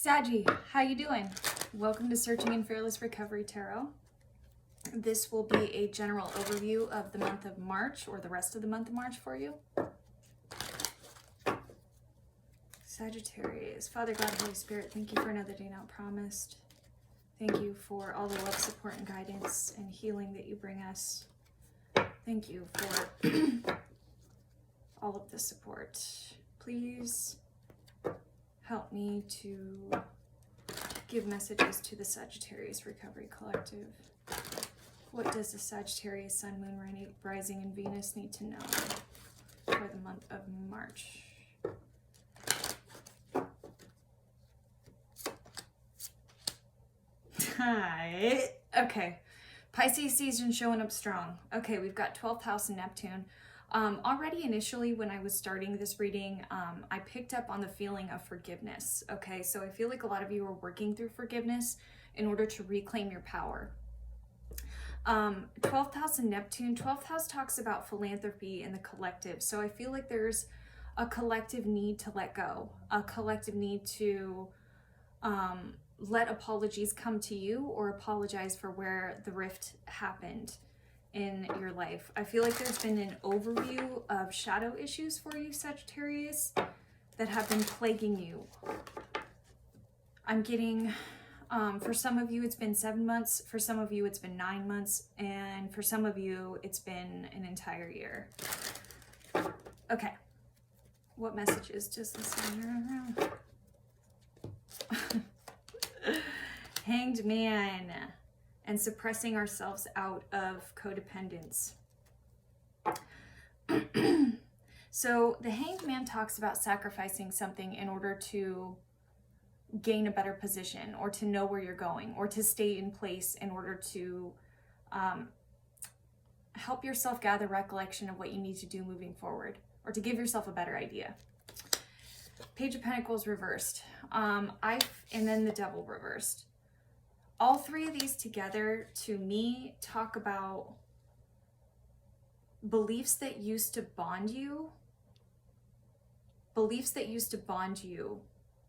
Saggy, how you doing? Welcome to Searching in Fearless Recovery Tarot. This will be a general overview of the month of March, or the rest of the month of March for you. Sagittarius, Father God, Holy Spirit, thank you for another day not promised. Thank you for all the love, support, and guidance and healing that you bring us. Thank you for all of the support. Please help me to give messages to the Sagittarius Recovery Collective. What does the Sagittarius Sun, Moon, Rising, and Venus need to know for the month of March? Hi. Okay. Pisces season showing up strong. Okay, we've got 12th house and Neptune. Already initially when I was starting this reading, I picked up on the feeling of forgiveness. Okay, so I feel like a lot of you are working through forgiveness in order to reclaim your power. 12th house and Neptune. 12th house talks about philanthropy and the collective. So I feel like there's a collective need to let go, a collective need to let apologies come to you or apologize for where the rift happened in your life. I feel like there's been an overview of shadow issues for you, Sagittarius, that have been plaguing you. I'm getting, for some of you, it's been 7 months. For some of you, it's been 9 months. And for some of you, it's been an entire year. Okay. What messages does this one? Hanged Man. And suppressing ourselves out of codependence. So the Hanged Man talks about sacrificing something in order to gain a better position, or to know where you're going, or to stay in place in order to help yourself gather recollection of what you need to do moving forward, or to give yourself a better idea. Page of Pentacles reversed. And then the Devil reversed. All three of these together, to me, talk about beliefs that used to bond you,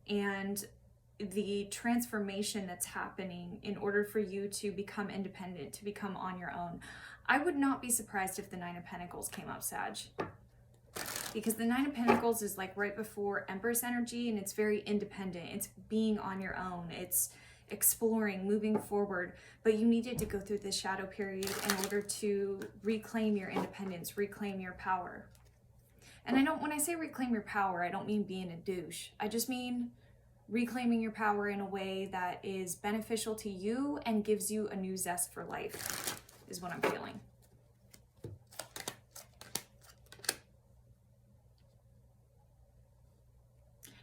and the transformation that's happening in order for you to become independent, to become on your own. I would not be surprised if the Nine of Pentacles came up, Sag. Because the Nine of Pentacles is like right before Empress energy, and it's very independent. It's being on your own. It's exploring, moving forward, but you needed to go through this shadow period in order to reclaim your independence, reclaim your power. And when I say reclaim your power, I don't mean being a douche. I just mean reclaiming your power in a way that is beneficial to you and gives you a new zest for life, is what I'm feeling.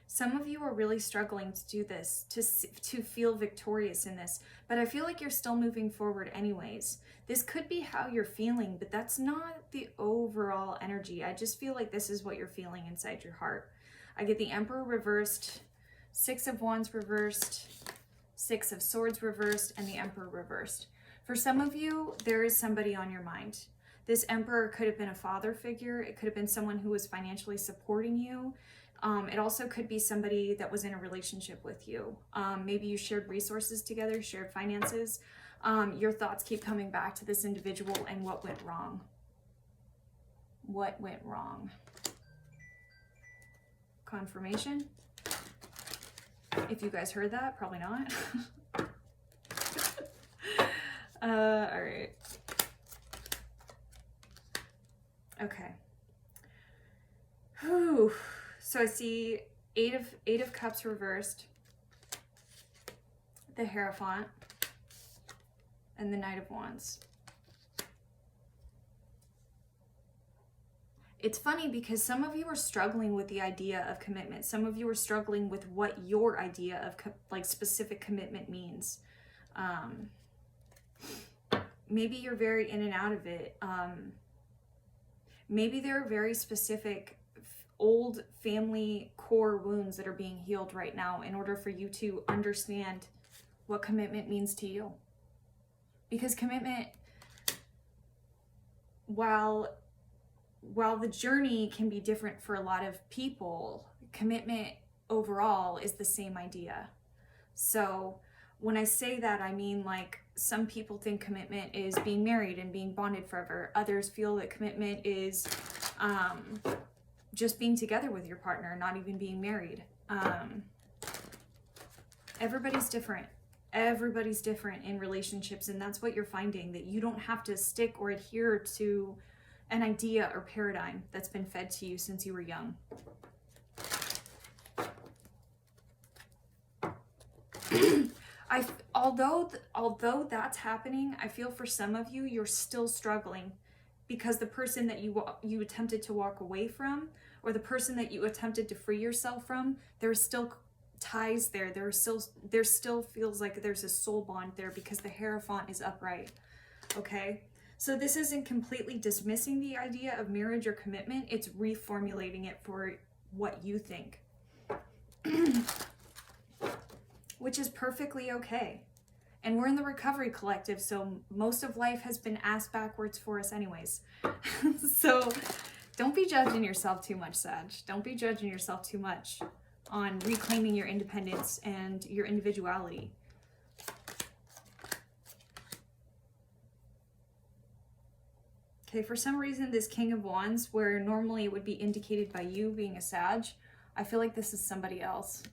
Some of you are really struggling to do this, to feel victorious in this, but I feel like you're still moving forward anyways. This could be how you're feeling, but that's not the overall energy. I just feel like this is what you're feeling inside your heart. I get the Emperor reversed, Six of Wands reversed, Six of Swords reversed, and the Emperor reversed. For some of you, there is somebody on your mind. This Emperor could have been a father figure. It could have been someone who was financially supporting you. It also could be somebody that was in a relationship with you. Maybe you shared resources together, shared finances. Your thoughts keep coming back to this individual and what went wrong. What went wrong? Confirmation? If you guys heard that, probably not. All right. Okay. Whew. So I see Eight of Cups reversed, the Hierophant, and the Knight of Wands. It's funny because some of you are struggling with the idea of commitment. Some of you are struggling with what your idea of like specific commitment means. Maybe you're very in and out of it. Maybe there are very specific old family core wounds that are being healed right now in order for you to understand what commitment means to you. Because commitment, while the journey can be different for a lot of people, commitment overall is the same idea. So when I say that, I mean, like, some people think commitment is being married and being bonded forever. Others feel that commitment is just being together with your partner, not even being married. Everybody's different. Everybody's different in relationships, and that's what you're finding, that you don't have to stick or adhere to an idea or paradigm that's been fed to you since you were young. Although that's happening, I feel for some of you, you're still struggling because the person that you attempted to walk away from, or the person that you attempted to free yourself from, there's still ties there. There still feels like there's a soul bond there because the Hierophant is upright. Okay? So this isn't completely dismissing the idea of marriage or commitment. It's reformulating it for what you think. Which is perfectly okay. And we're in the Recovery Collective, so most of life has been ass backwards for us anyways. So don't be judging yourself too much, Sag. Don't be judging yourself too much on reclaiming your independence and your individuality. Okay, for some reason, this King of Wands, where normally it would be indicated by you being a Sag, I feel like this is somebody else.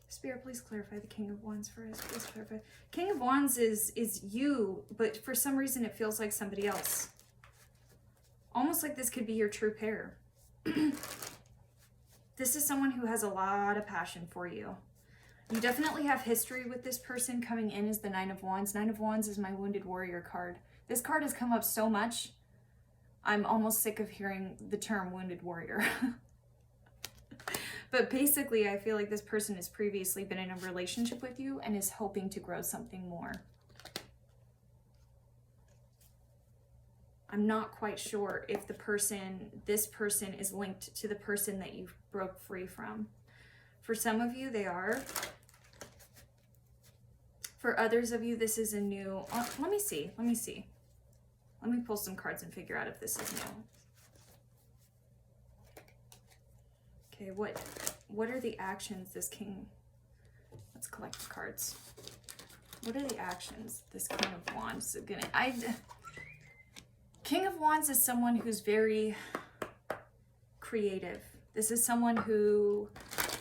Spirit, please clarify the King of Wands for us. Please clarify. King of Wands is you, but for some reason it feels like somebody else. Almost like this could be your true pair. This is someone who has a lot of passion for you. You definitely have history with this person. Coming in is the Nine of Wands. Nine of Wands is my Wounded Warrior card. This card has come up so much, I'm almost sick of hearing the term Wounded Warrior. But basically, I feel like this person has previously been in a relationship with you and is hoping to grow something more. I'm not quite sure if this person is linked to the person that you broke free from. For some of you, they are. For others of you, this is a new... let me see. Let me pull some cards and figure out if this is new. Okay, what are the actions this King... Let's collect the cards. What are the actions this King of Wands is gonna... King of Wands is someone who's very creative. This is someone who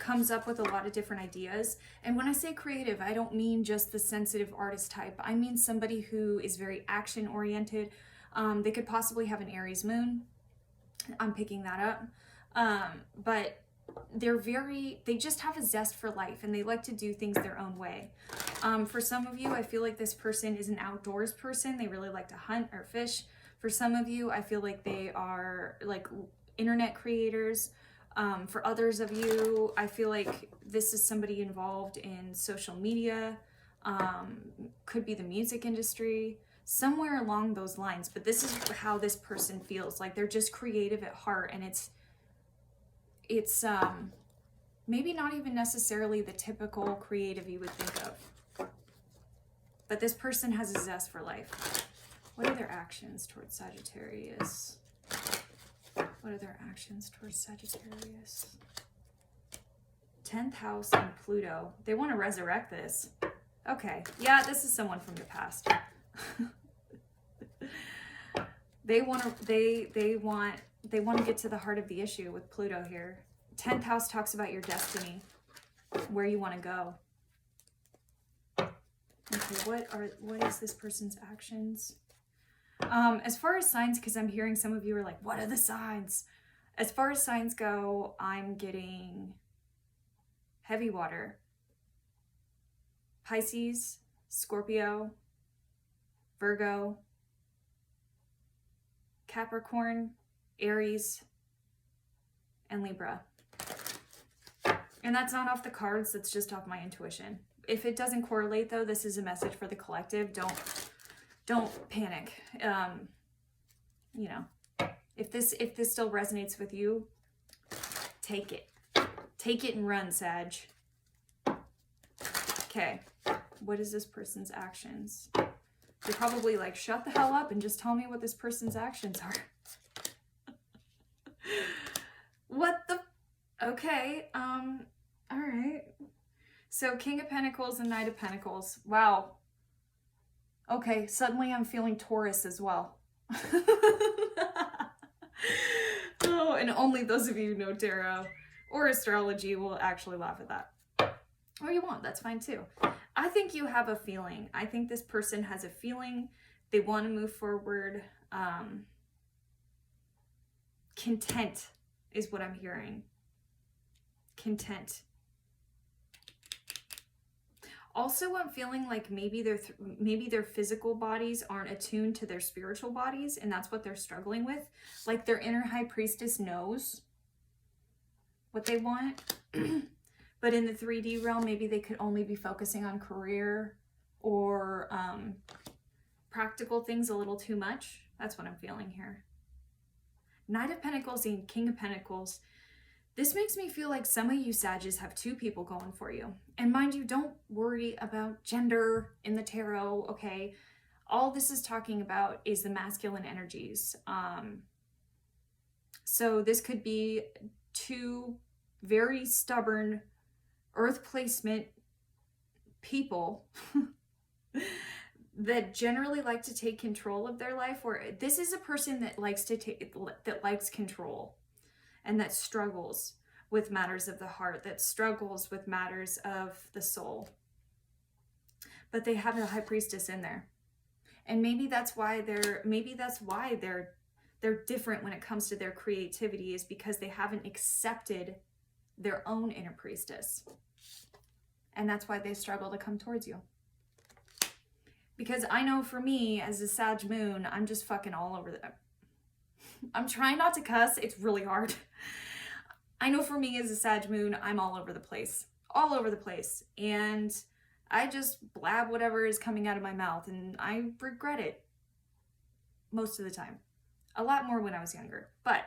comes up with a lot of different ideas. And when I say creative, I don't mean just the sensitive artist type. I mean somebody who is very action-oriented. They could possibly have an Aries moon. I'm picking that up. But they just have a zest for life, and they like to do things their own way. For some of you, I feel like this person is an outdoors person. They really like to hunt or fish. For some of you, I feel like they are like internet creators. For others of you, I feel like this is somebody involved in social media, could be the music industry, somewhere along those lines. But this is how this person feels. Like they're just creative at heart, and it's maybe not even necessarily the typical creative you would think of. But this person has a zest for life. What are their actions towards Sagittarius? What are their actions towards Sagittarius? 10th house and Pluto. They want to resurrect this. Okay. Yeah, this is someone from your past. They want to get to the heart of the issue with Pluto here. 10th house talks about your destiny, where you want to go. Okay, what is this person's actions? As far as signs, because I'm hearing some of you are like, what are the signs? As far as signs go, I'm getting heavy water, Pisces, Scorpio, Virgo, Capricorn, Aries, and Libra. And that's not off the cards, that's just off my intuition. If it doesn't correlate though, this is a message for the collective. Don't panic. You know, if this still resonates with you, take it. Take it and run, Sag. Okay. What is this person's actions? You're probably like, shut the hell up and just tell me what this person's actions are. What the? Okay, all right. So King of Pentacles and Knight of Pentacles. Wow. Okay, suddenly I'm feeling Taurus as well. Oh, and only those of you who know tarot or astrology will actually laugh at that. Or you won't, that's fine too. I think you have a feeling. I think this person has a feeling. They want to move forward. Content is what I'm hearing. Content. Also, I'm feeling like maybe their physical bodies aren't attuned to their spiritual bodies, and that's what they're struggling with. Like their inner high priestess knows what they want, but in the 3D realm, maybe they could only be focusing on career or practical things a little too much. That's what I'm feeling here. Knight of Pentacles and King of Pentacles. This makes me feel like some of you Sages have two people going for you. And mind you, don't worry about gender in the tarot, okay? All this is talking about is the masculine energies. So this could be two very stubborn earth placement people that generally like to take control of their life, or this is a person that likes control and that struggles with matters of the heart, that struggles with matters of the soul. But they have a high priestess in there. And maybe that's why they're different when it comes to their creativity, is because they haven't accepted their own inner priestess. And that's why they struggle to come towards you. Because I know for me, as a Sag moon, I'm just fucking all over them. I'm trying not to cuss. It's really hard. I know for me as a Sag moon, I'm all over the place. All over the place. And I just blab whatever is coming out of my mouth, and I regret it most of the time. A lot more when I was younger. But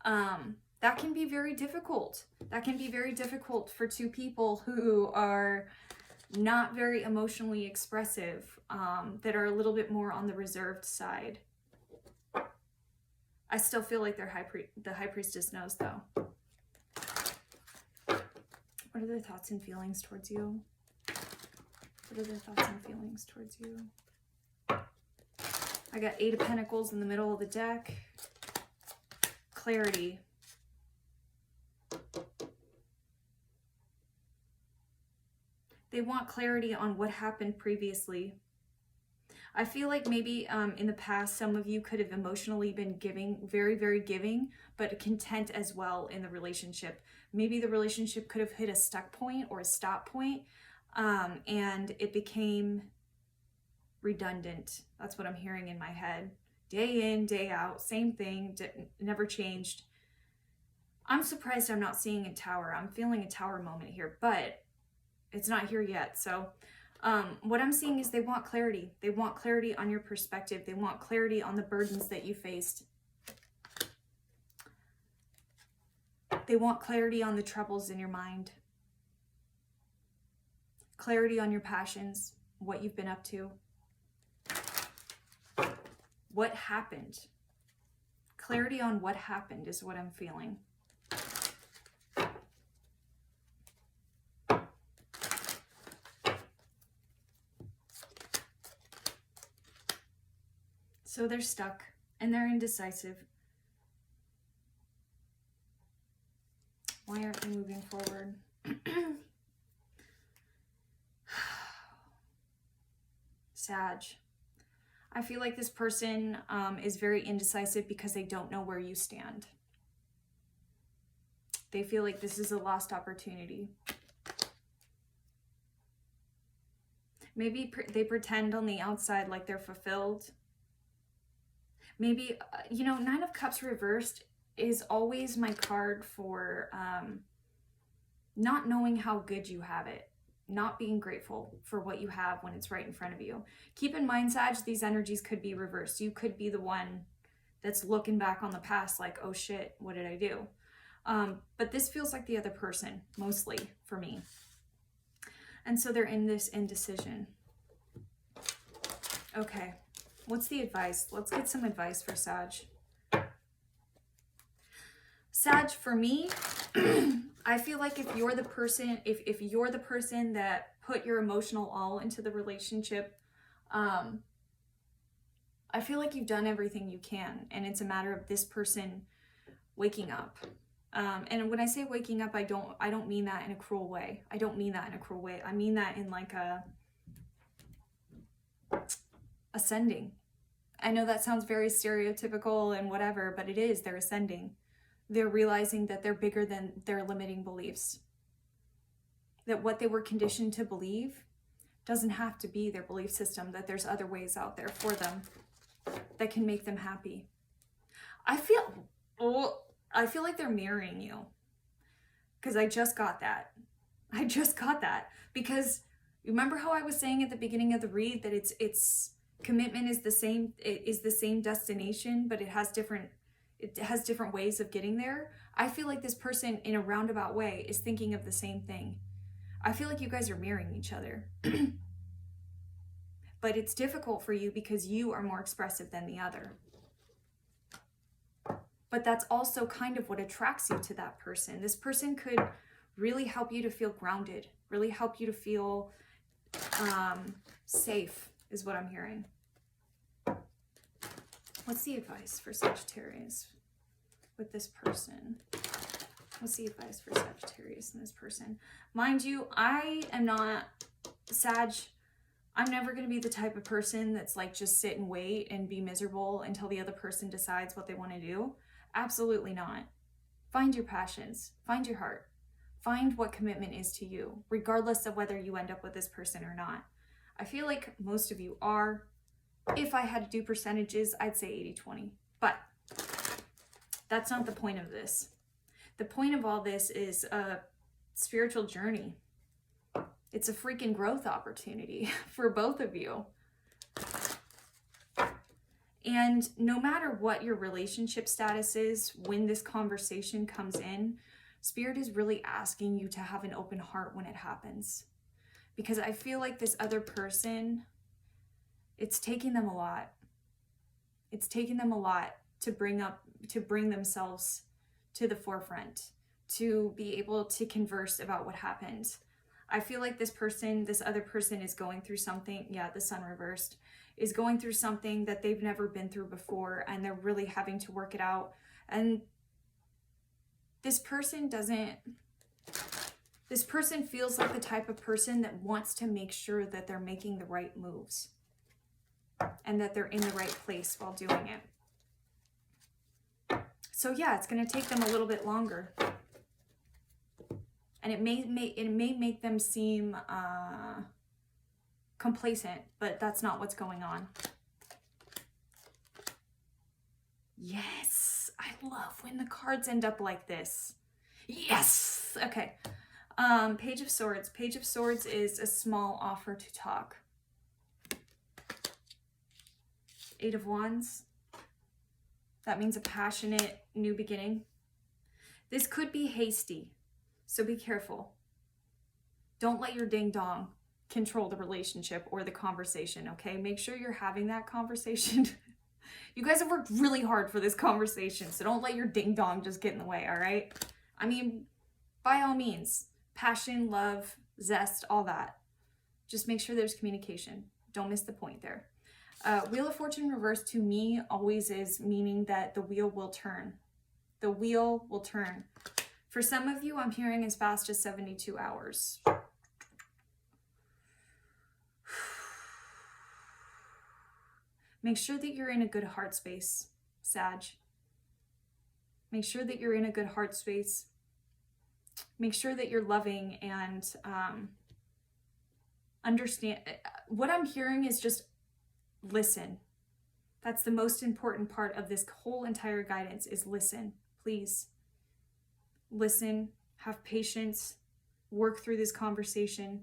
that can be very difficult. That can be very difficult for two people who are not very emotionally expressive, that are a little bit more on the reserved side. I still feel like the high priestess knows, though. What are their thoughts and feelings towards you? What are their thoughts and feelings towards you? I got 8 of Pentacles in the middle of the deck. Clarity. They want clarity on what happened previously. I feel like maybe in the past, some of you could have emotionally been giving, very, very giving, but content as well in the relationship. Maybe the relationship could have hit a stuck point or a stop point, and it became redundant. That's what I'm hearing in my head. Day in, day out, same thing, never changed. I'm surprised I'm not seeing a tower. I'm feeling a tower moment here, but it's not here yet. So what I'm seeing is they want clarity. They want clarity on your perspective. They want clarity on the burdens that you faced. They want clarity on the troubles in your mind. Clarity on your passions, what you've been up to. What happened? Clarity on what happened is what I'm feeling. So they're stuck and they're indecisive. Why aren't they moving forward? Sag. I feel like this person is very indecisive because they don't know where you stand. They feel like this is a lost opportunity. Maybe they pretend on the outside like they're fulfilled. Maybe, you know, 9 of Cups reversed is always my card for not knowing how good you have it. Not being grateful for what you have when it's right in front of you. Keep in mind, Sag, these energies could be reversed. You could be the one that's looking back on the past like, oh shit, what did I do? But this feels like the other person, mostly for me. And so they're in this indecision. Okay, what's the advice? Let's get some advice for Sag. Sag, for me, I feel like if you're the person, if you're the person that put your emotional all into the relationship, I feel like you've done everything you can, and it's a matter of this person waking up. And when I say waking up, I don't mean that in a cruel way. I don't mean that in a cruel way. I mean that in like a ascending. I know that sounds very stereotypical and whatever, but it is. They're ascending. They're realizing that they're bigger than their limiting beliefs. That what they were conditioned to believe doesn't have to be their belief system, that there's other ways out there for them that can make them happy. I feel like they're mirroring you, because I just got that. Because remember how I was saying at the beginning of the read that it's commitment is the same destination, but it has different ways of getting there. I feel like this person in a roundabout way is thinking of the same thing. I feel like you guys are mirroring each other. But it's difficult for you because you are more expressive than the other. But that's also kind of what attracts you to that person. This person could really help you to feel grounded, really help you to feel safe, is what I'm hearing. What's the advice for Sagittarius with this person? What's the advice for Sagittarius and this person? Mind you, I am not Sag. I'm never going to be the type of person that's like just sit and wait and be miserable until the other person decides what they want to do. Absolutely not. Find your passions. Find your heart. Find what commitment is to you, regardless of whether you end up with this person or not. I feel like most of you are. If I had to do percentages, I'd say 80-20. But that's not the point of this. The point of all this is a spiritual journey. It's a freaking growth opportunity for both of you. And no matter what your relationship status is, when this conversation comes in, Spirit is really asking you to have an open heart when it happens. Because I feel like this other person, it's taking them a lot. It's taking them a lot to bring themselves to the forefront, to be able to converse about what happened. I feel like this other person is going through something, the sun reversed, is going through something that they've never been through before, and they're really having to work it out. And this person feels like the type of person that wants to make sure that they're making the right moves and that they're in the right place while doing it. So yeah, it's going to take them a little bit longer. And it may make them seem complacent, but that's not what's going on. Yes, I love when the cards end up like this. Yes, okay. Page of Swords. Page of Swords is a small offer to talk. 8 of Wands. That means a passionate new beginning. This could be hasty. So be careful. Don't let your ding-dong control the relationship or the conversation, okay? Make sure you're having that conversation. You guys have worked really hard for this conversation, so don't let your ding-dong just get in the way, all right? I mean, by all means, passion, love, zest, all that. Just make sure there's communication. Don't miss the point there. Wheel of Fortune reversed to me always is meaning that the wheel will turn. The wheel will turn. For some of you, I'm hearing as fast as 72 hours. Make sure that you're in a good heart space, Sag. Make sure that you're in a good heart space. Make sure that you're loving and understand. What I'm hearing is just listen. That's the most important part of this whole entire guidance is listen, please. Listen, have patience, work through this conversation.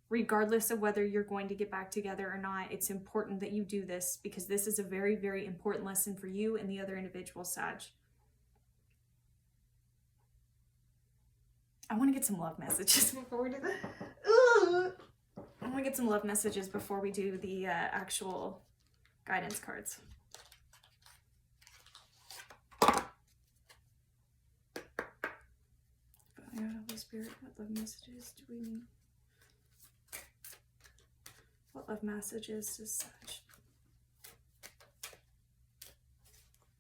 Regardless of whether you're going to get back together or not, it's important that you do this because this is a very, very important lesson for you and the other individual, Sag. I want to get some love messages before we do that. I'm gonna get some love messages before we do the actual guidance cards. Holy Spirit, what love messages do we need? What love messages does Sag?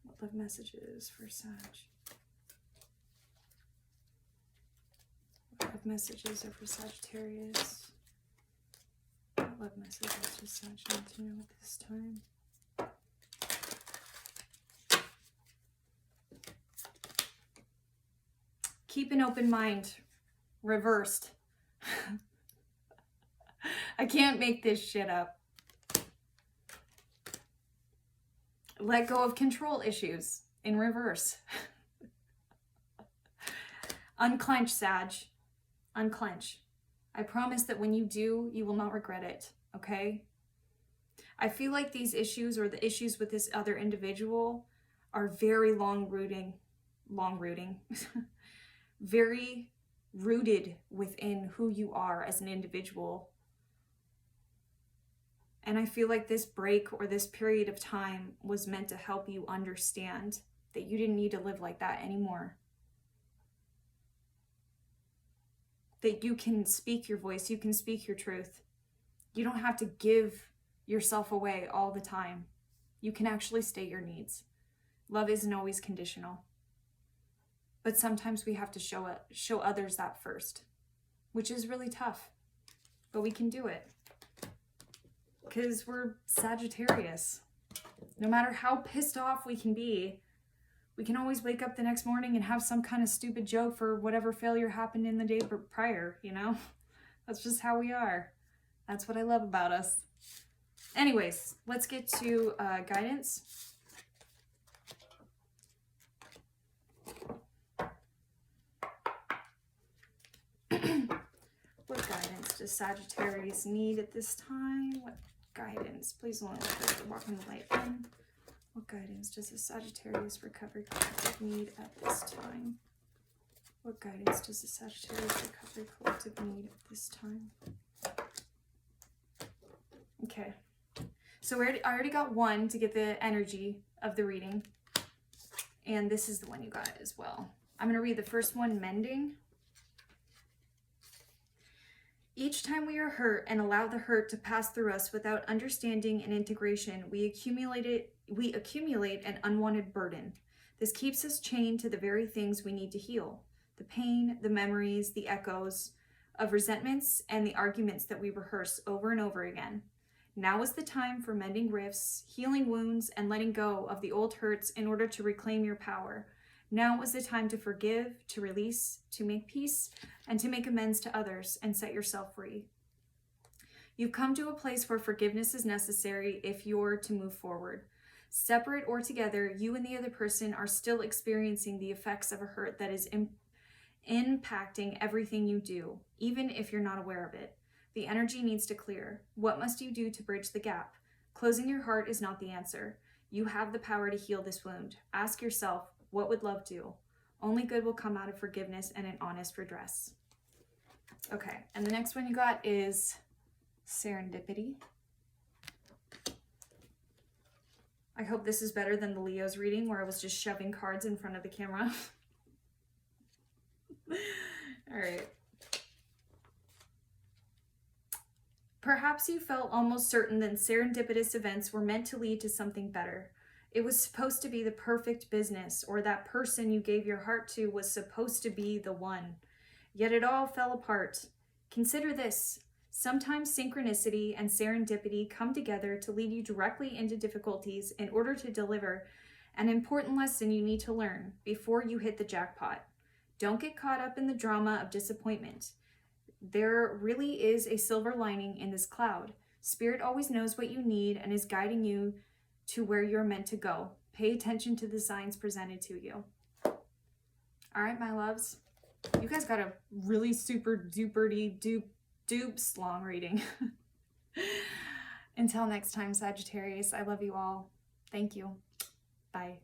What love messages for Sag? What love messages are for Sagittarius? What love messages does Sag need to know at this time? Keep an open mind. Reversed. I can't make this shit up. Let go of control issues in reverse. Unclench, Sag. Unclench. I promise that when you do, you will not regret it, okay? I feel like these issues, or the issues with this other individual, are very long-rooting. Very rooted within who you are as an individual. And I feel like this break or this period of time was meant to help you understand that you didn't need to live like that anymore. That you can speak your voice, you can speak your truth. You don't have to give yourself away all the time. You can actually state your needs. Love isn't always conditional. But sometimes we have to show others that first, which is really tough. But we can do it. Because we're Sagittarius. No matter how pissed off we can be, we can always wake up the next morning and have some kind of stupid joke for whatever failure happened in the day prior, you know? That's just how we are. That's what I love about us. Anyways, let's get to guidance. What guidance does Sagittarius need at this time? What guidance? Please only let the walk on the light in. What guidance does a Sagittarius recovery collective need at this time? What guidance does the Sagittarius recovery collective need at this time? Okay. So I already got one to get the energy of the reading. And this is the one you got as well. I'm going to read the first one, Mending. Each time we are hurt and allow the hurt to pass through us without understanding and integration, we accumulate an unwanted burden. This keeps us chained to the very things we need to heal. The pain, the memories, the echoes of resentments, and the arguments that we rehearse over and over again. Now is the time for mending rifts, healing wounds, and letting go of the old hurts in order to reclaim your power. Now is the time to forgive, to release, to make peace, and to make amends to others and set yourself free. You've come to a place where forgiveness is necessary if you're to move forward. Separate or together, you and the other person are still experiencing the effects of a hurt that is impacting everything you do, even if you're not aware of it. The energy needs to clear. What must you do to bridge the gap? Closing your heart is not the answer. You have the power to heal this wound. Ask yourself, what would love do? Only good will come out of forgiveness and an honest redress. Okay, and the next one you got is Serendipity. I hope this is better than the Leo's reading where I was just shoving cards in front of the camera. All right. Perhaps you felt almost certain that serendipitous events were meant to lead to something better. It was supposed to be the perfect business, or that person you gave your heart to was supposed to be the one. Yet it all fell apart. Consider this. Sometimes synchronicity and serendipity come together to lead you directly into difficulties in order to deliver an important lesson you need to learn before you hit the jackpot. Don't get caught up in the drama of disappointment. There really is a silver lining in this cloud. Spirit always knows what you need and is guiding you to where you're meant to go. Pay attention to the signs presented to you. All right, my loves. You guys got a really super duper dupes long reading. Until next time, Sagittarius, I love you all. Thank you. Bye.